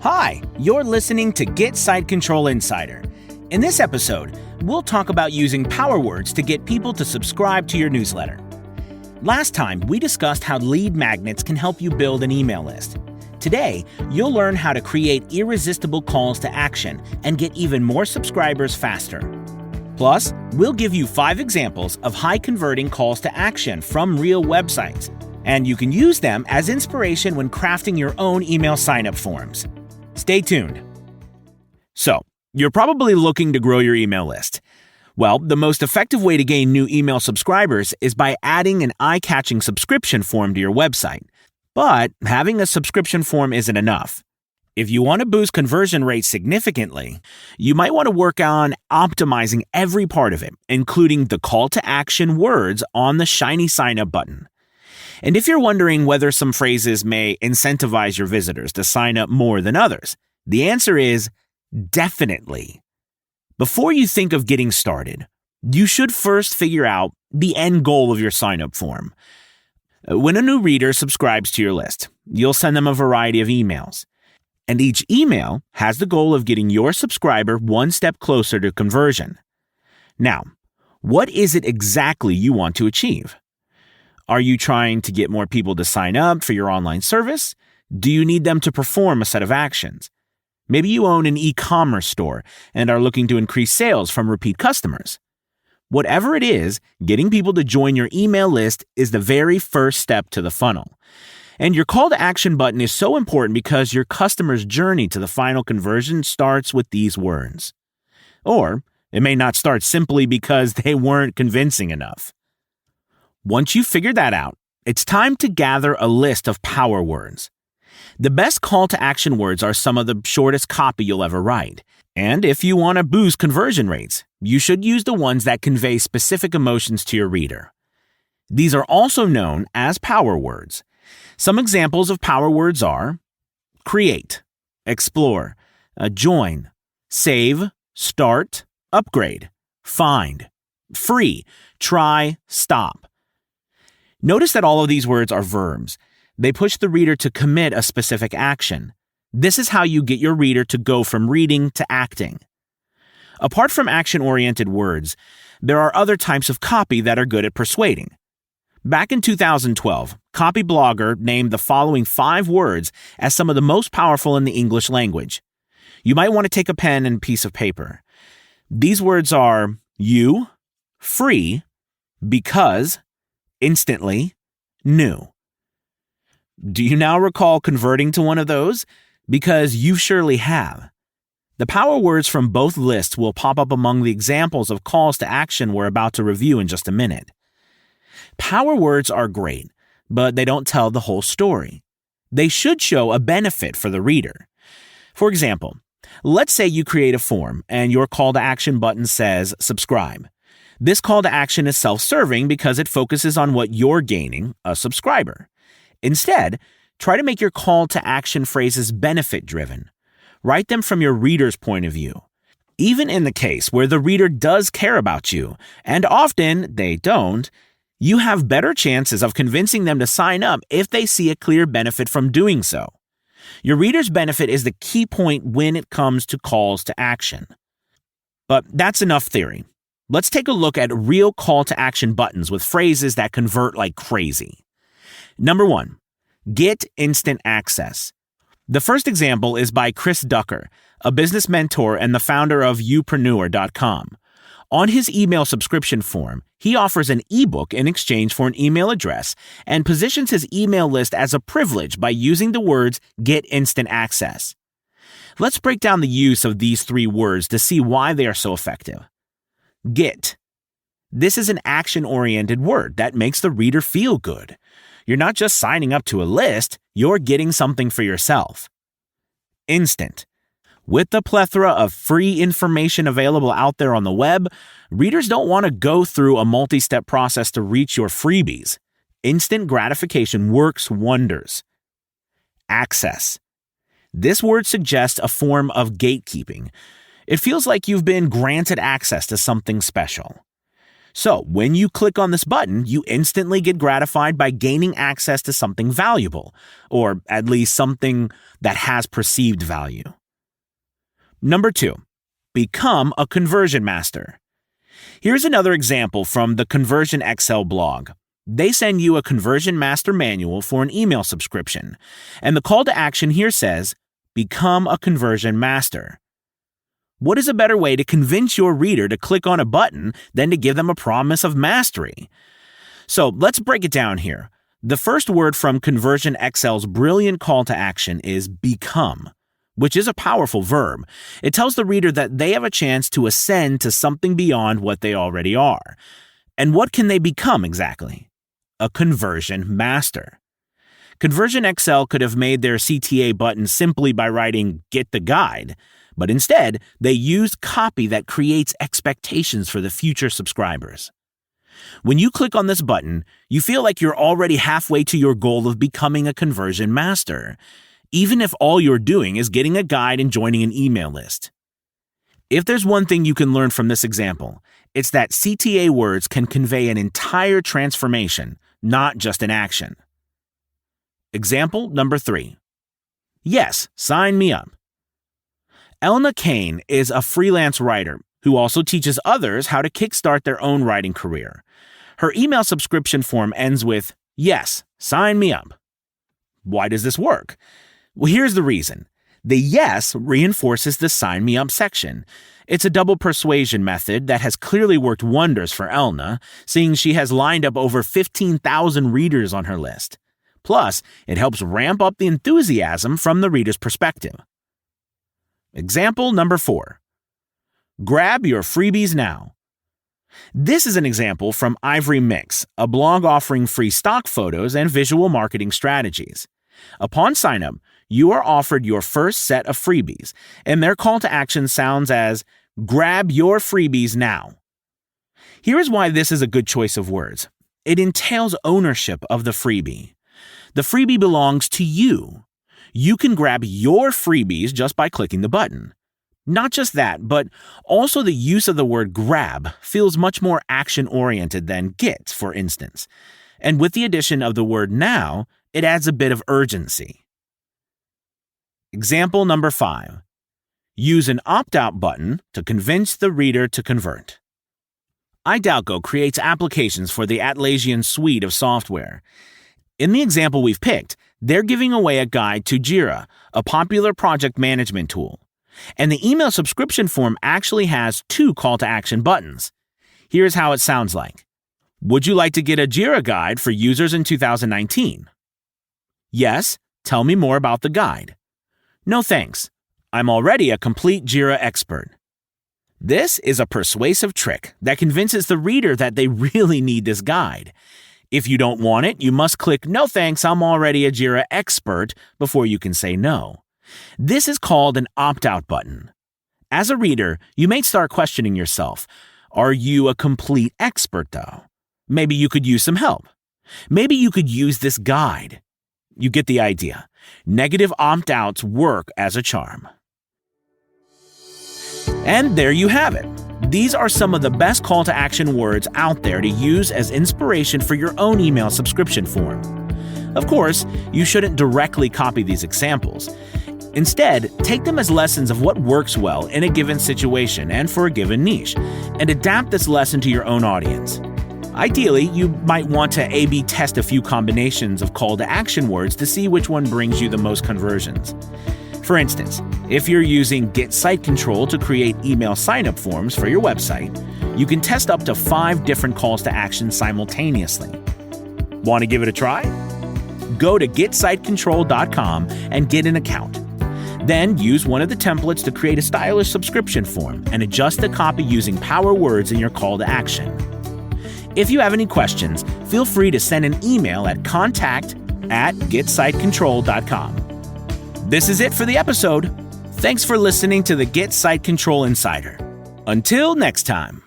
Hi, you're listening to Get Site Control Insider. In this episode, we'll talk about using power words to get people to subscribe to your newsletter. Last time, we discussed how lead magnets can help you build an email list. Today, you'll learn how to create irresistible calls to action and get even more subscribers faster. Plus, we'll give you 5 examples of high-converting calls to action from real websites, and you can use them as inspiration when crafting your own email sign-up forms. Stay tuned. So, you're probably looking to grow your email list. Well, the most effective way to gain new email subscribers is by adding an eye-catching subscription form to your website. But having a subscription form isn't enough. If you want to boost conversion rates significantly, you might want to work on optimizing every part of it, including the call to action words on the shiny sign up button. And if you're wondering whether some phrases may incentivize your visitors to sign up more than others, the answer is definitely. Before you think of getting started, you should first figure out the end goal of your sign up form. When a new reader subscribes to your list, you'll send them a variety of emails. And each email has the goal of getting your subscriber one step closer to conversion. Now, what is it exactly you want to achieve? Are you trying to get more people to sign up for your online service? Do you need them to perform a set of actions? Maybe you own an e-commerce store and are looking to increase sales from repeat customers. Whatever it is, getting people to join your email list is the very first step to the funnel. And your call to action button is so important because your customer's journey to the final conversion starts with these words. Or it may not start simply because they weren't convincing enough. Once you've figured that out, it's time to gather a list of power words. The best call to action words are some of the shortest copy you'll ever write. And if you want to boost conversion rates, you should use the ones that convey specific emotions to your reader. These are also known as power words. Some examples of power words are create, explore, join, save, start, upgrade, find, free, try, stop. Notice that all of these words are verbs. They push the reader to commit a specific action. This is how you get your reader to go from reading to acting. Apart from action-oriented words, there are other types of copy that are good at persuading. Back in 2012, Copy Blogger named the following 5 words as some of the most powerful in the English language. You might want to take a pen and piece of paper. These words are you, free, because, instantly, new. Do you now recall converting to one of those? Because you surely have. The power words from both lists will pop up among the examples of calls to action we're about to review in just a minute. Power words are great, but they don't tell the whole story. They should show a benefit for the reader. For example, let's say you create a form and your call to action button says subscribe. This call to action is self-serving because it focuses on what you're gaining, a subscriber. Instead, try to make your call to action phrases benefit-driven. Write them from your reader's point of view. Even in the case where the reader does care about you, and often they don't, you have better chances of convincing them to sign up if they see a clear benefit from doing so. Your reader's benefit is the key point when it comes to calls to action. But that's enough theory. Let's take a look at real call to action buttons with phrases that convert like crazy. Number 1, get instant access. The first example is by Chris Ducker, a business mentor and the founder of youpreneur.com. On his email subscription form, he offers an ebook in exchange for an email address and positions his email list as a privilege by using the words get instant access. Let's break down the use of these 3 words to see why they are so effective. Get. This is an action-oriented word that makes the reader feel good. You're not just signing up to a list, you're getting something for yourself. Instant. With the plethora of free information available out there on the web, readers don't want to go through a multi-step process to reach your freebies. Instant gratification works wonders. Access. This word suggests a form of gatekeeping. It feels like you've been granted access to something special. So when you click on this button, you instantly get gratified by gaining access to something valuable, or at least something that has perceived value. Number 2, become a conversion master. Here's another example from the Conversion Excel blog. They send you a conversion master manual for an email subscription, and the call to action here says, become a conversion master. What is a better way to convince your reader to click on a button than to give them a promise of mastery? So let's break it down here. The first word from Conversion Excel's brilliant call to action is become, which is a powerful verb. It tells the reader that they have a chance to ascend to something beyond what they already are. And what can they become exactly? A conversion master. Conversion Excel could have made their CTA button simply by writing "Get the Guide," but instead, they used copy that creates expectations for the future subscribers. When you click on this button, you feel like you're already halfway to your goal of becoming a conversion master, even if all you're doing is getting a guide and joining an email list. If there's one thing you can learn from this example, it's that CTA words can convey an entire transformation, not just an action. Example number 3. Yes, sign me up. Elna Kane is a freelance writer who also teaches others how to kickstart their own writing career. Her email subscription form ends with, "Yes, sign me up." Why does this work? Well, here's the reason. The yes reinforces the sign me up section. It's a double persuasion method that has clearly worked wonders for Elna, seeing she has lined up over 15,000 readers on her list. Plus, it helps ramp up the enthusiasm from the reader's perspective. Example number 4. Grab your freebies now. This is an example from Ivory Mix, a blog offering free stock photos and visual marketing strategies. Upon sign-up, you are offered your first set of freebies, and their call to action sounds as, "Grab your freebies now." Here is why this is a good choice of words. It entails ownership of the freebie. The freebie belongs to you. You can grab your freebies just by clicking the button. Not just that, but also the use of the word grab feels much more action-oriented than get, for instance. And with the addition of the word now, it adds a bit of urgency. Example number 5. Use an opt-out button to convince the reader to convert. Idalco creates applications for the Atlassian suite of software. In the example we've picked, they're giving away a guide to Jira, a popular project management tool. And the email subscription form actually has 2 call-to-action buttons. Here's how it sounds like. Would you like to get a Jira guide for users in 2019? Yes, tell me more about the guide. No thanks. I'm already a complete Jira expert. This is a persuasive trick that convinces the reader that they really need this guide. If you don't want it, you must click "No thanks, I'm already a Jira expert" before you can say no. This is called an opt-out button. As a reader, you may start questioning yourself. Are you a complete expert, though? Maybe you could use some help. Maybe you could use this guide. You get the idea. Negative opt-outs work as a charm. And there you have it. These are some of the best call-to-action words out there to use as inspiration for your own email subscription form. Of course, you shouldn't directly copy these examples. Instead, take them as lessons of what works well in a given situation and for a given niche, and adapt this lesson to your own audience. Ideally, you might want to A/B test a few combinations of call-to-action words to see which one brings you the most conversions. For instance, if you're using Get Site Control to create email sign-up forms for your website, you can test up to 5 different calls to action simultaneously. Want to give it a try? Go to getsitecontrol.com and get an account. Then use one of the templates to create a stylish subscription form and adjust the copy using power words in your call to action. If you have any questions, feel free to send an email at contact@getsitecontrol.com. This is it for the episode. Thanks for listening to the Get Site Control Insider. Until next time.